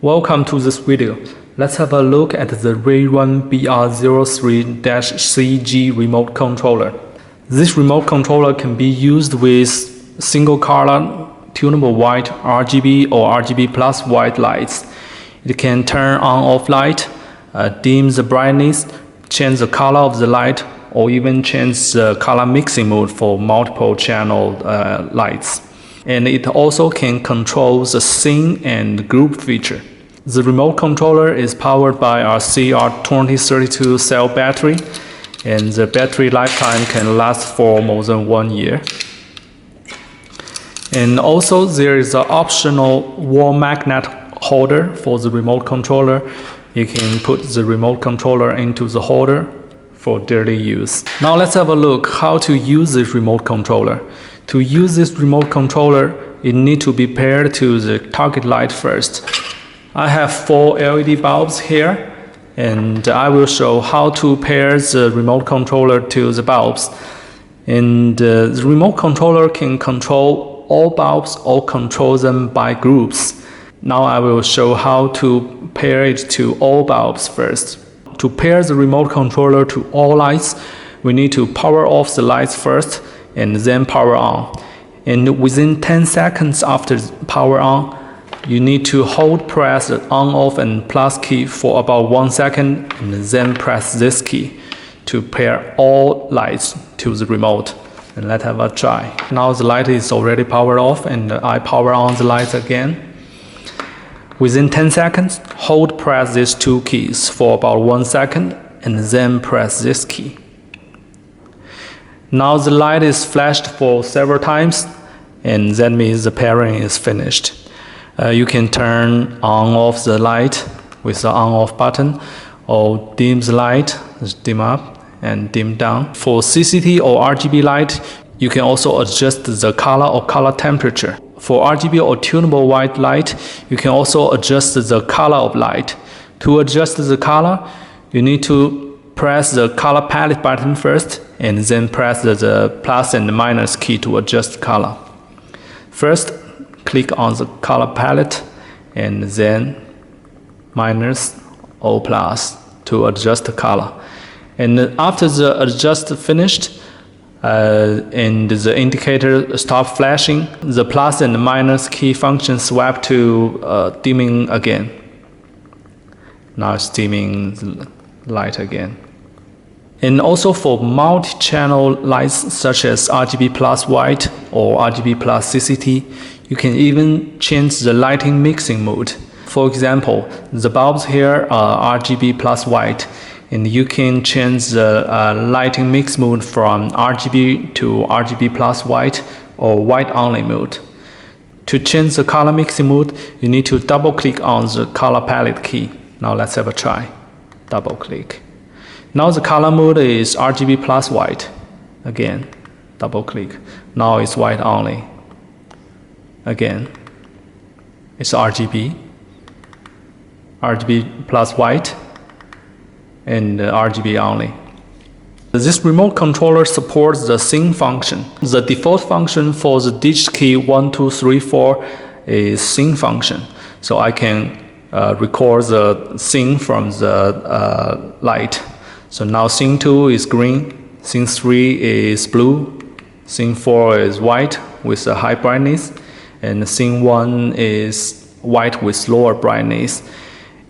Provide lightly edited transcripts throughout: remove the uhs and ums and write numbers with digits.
Welcome to this video. Let's have a look at the Rayrun BR03-CG remote controller. This remote controller can be used with single color, tunable white, RGB or RGB plus white lights. It can turn on off light, dim the brightness, change the color of the light, or even change the color mixing mode for multiple channel lights. And it also can control the scene and group feature. The remote controller is powered by our CR2032 cell battery, and the battery lifetime can last for more than 1 year. And also there is an optional wall magnet holder for the remote controller. You can put the remote controller into the holder for daily use. Now let's have a look how to use this remote controller. To use this remote controller, it needs to be paired to the target light first. I have 4 LED bulbs here, and I will show how to pair the remote controller to the bulbs. And the remote controller can control all bulbs or control them by groups. Now I will show how to pair it to all bulbs first. To pair the remote controller to all lights, we need to power off the lights first and then power on. And within 10 seconds after power on, you need to hold press the on, off and plus key for about 1 second and then press this key to pair all lights to the remote. And let's have a try. Now the light is already powered off and I power on the lights again. Within 10 seconds, hold press these 2 keys for about 1 second and then press this key. Now the light is flashed for several times, and that means the pairing is finished. You can turn on off the light with the on off button, or dim the light, dim up and dim down. For CCT or RGB light, you can also adjust the color or color temperature. For RGB or tunable white light, you can also adjust the color of light. To adjust the color, you need to press the color palette button first and then press the plus and minus key to adjust color. First, click on the color palette and then minus or plus to adjust the color. And after the adjust finished, and the indicator stop flashing, the plus and minus key function swap to dimming again. Now it's dimming the light again. And also for multi-channel lights such as RGB plus white or RGB plus CCT, you can even change the lighting mixing mode. For example, the bulbs here are RGB plus white, and you can change the lighting mix mode from RGB to RGB plus white or white only mode. To change the color mixing mode, you need to double click on the color palette key. Now let's have a try. Double click. Now the color mode is RGB plus white. Again, double click. Now it's white only. Again, it's RGB plus white, and RGB only. This remote controller supports the sync function. The default function for the digit key 1, 2, 3, 4 is sync function. So I can record the sync from the light. So now scene 2 is green, scene 3 is blue, scene 4 is white with a high brightness, and scene 1 is white with lower brightness.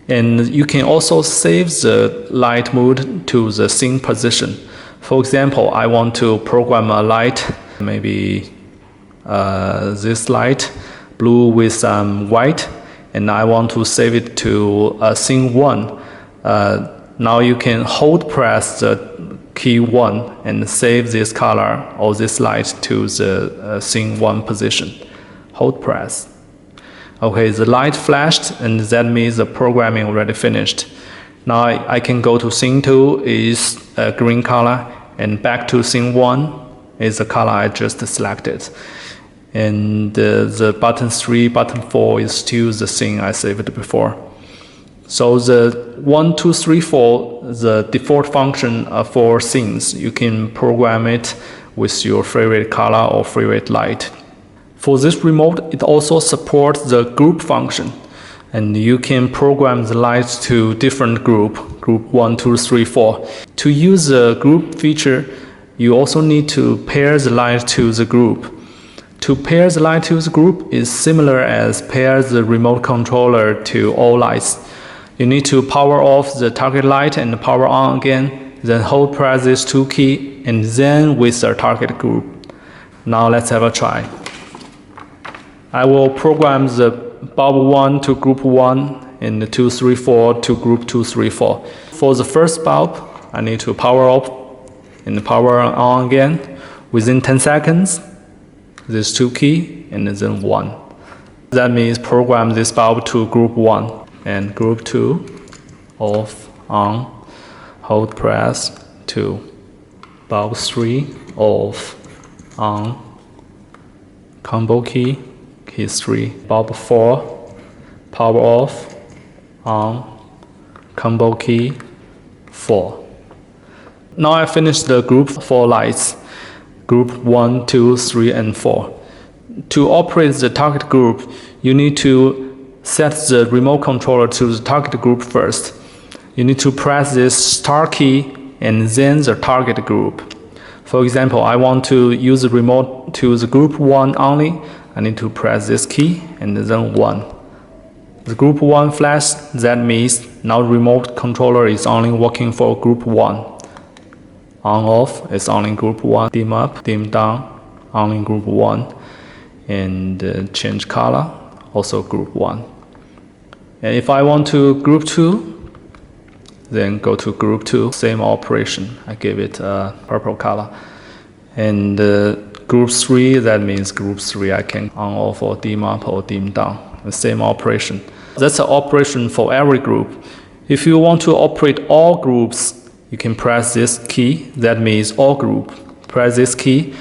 And you can also save the light mode to the scene position. For example, I want to program a light, maybe this light, blue with some white, and I want to save it to scene 1. Now you can hold press the key 1 and save this color or this light to the scene 1 position. Hold press. Okay, the light flashed, and that means the programming already finished. Now I can go to scene 2 is a green color, and back to scene 1 is the color I just selected. And the button 3, button 4 is still the scene I saved before. So the 1, 2, 3, 4, the default function for scenes, you can program it with your favorite color or favorite light. For this remote, it also supports the group function. and you can program the lights to different group 1, 2, 3, 4. To use the group feature, you also need to pair the light to the group. To pair the light to the group is similar as pair the remote controller to all lights. You need to power off the target light and power on again, then hold press these 2 keys and then with the target group. Now let's have a try. I will program the bulb 1 to group 1 and the 2, 3, 4 to group 2, 3, 4. For the first bulb, I need to power off and power on again. Within 10 seconds, these 2 keys and then 1. That means program this bulb to group 1 and group 2, off, on, hold press 2, bulb 3, off, on, combo key 3, bulb 4, power off, on, combo key 4. Now I finished the group 4 lights, group 1, 2, 3, and 4. To operate the target group, you need to set the remote controller to the target group first. You need to press this start key and then the target group. For example, I want to use the remote to the group 1 only. I need to press this key and then 1. The group 1 flash, that means now the remote controller is only working for group 1. On off is only group 1. Dim up, dim down, only group 1. And change color, also group 1. And if I want to group 2, then go to group 2, same operation. I give it a purple color. And group 3, that means group 3 I can on off or dim up or dim down. The same operation. That's an operation for every group. If you want to operate all groups, you can press this key. That means all group. Press this key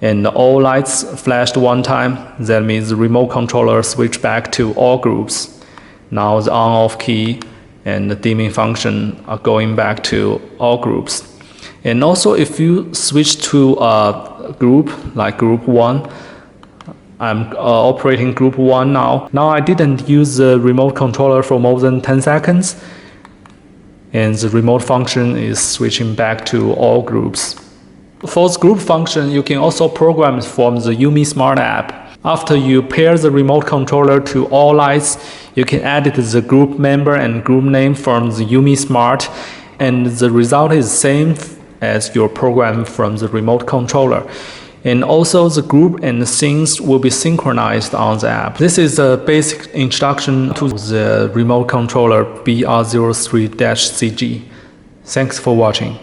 and all lights flashed 1 time. That means the remote controller switch back to all groups. Now the on-off key and the dimming function are going back to all groups. And also if you switch to a group like group 1, I'm operating group 1 now. Now I didn't use the remote controller for more than 10 seconds. And the remote function is switching back to all groups. For the group function, you can also program it from the Yumi Smart app. After you pair the remote controller to all lights, you can edit the group member and group name from the Yumi Smart, and the result is the same as your program from the remote controller. And also the group and the scenes will be synchronized on the app. This is a basic introduction to the remote controller BR03-CG. Thanks for watching.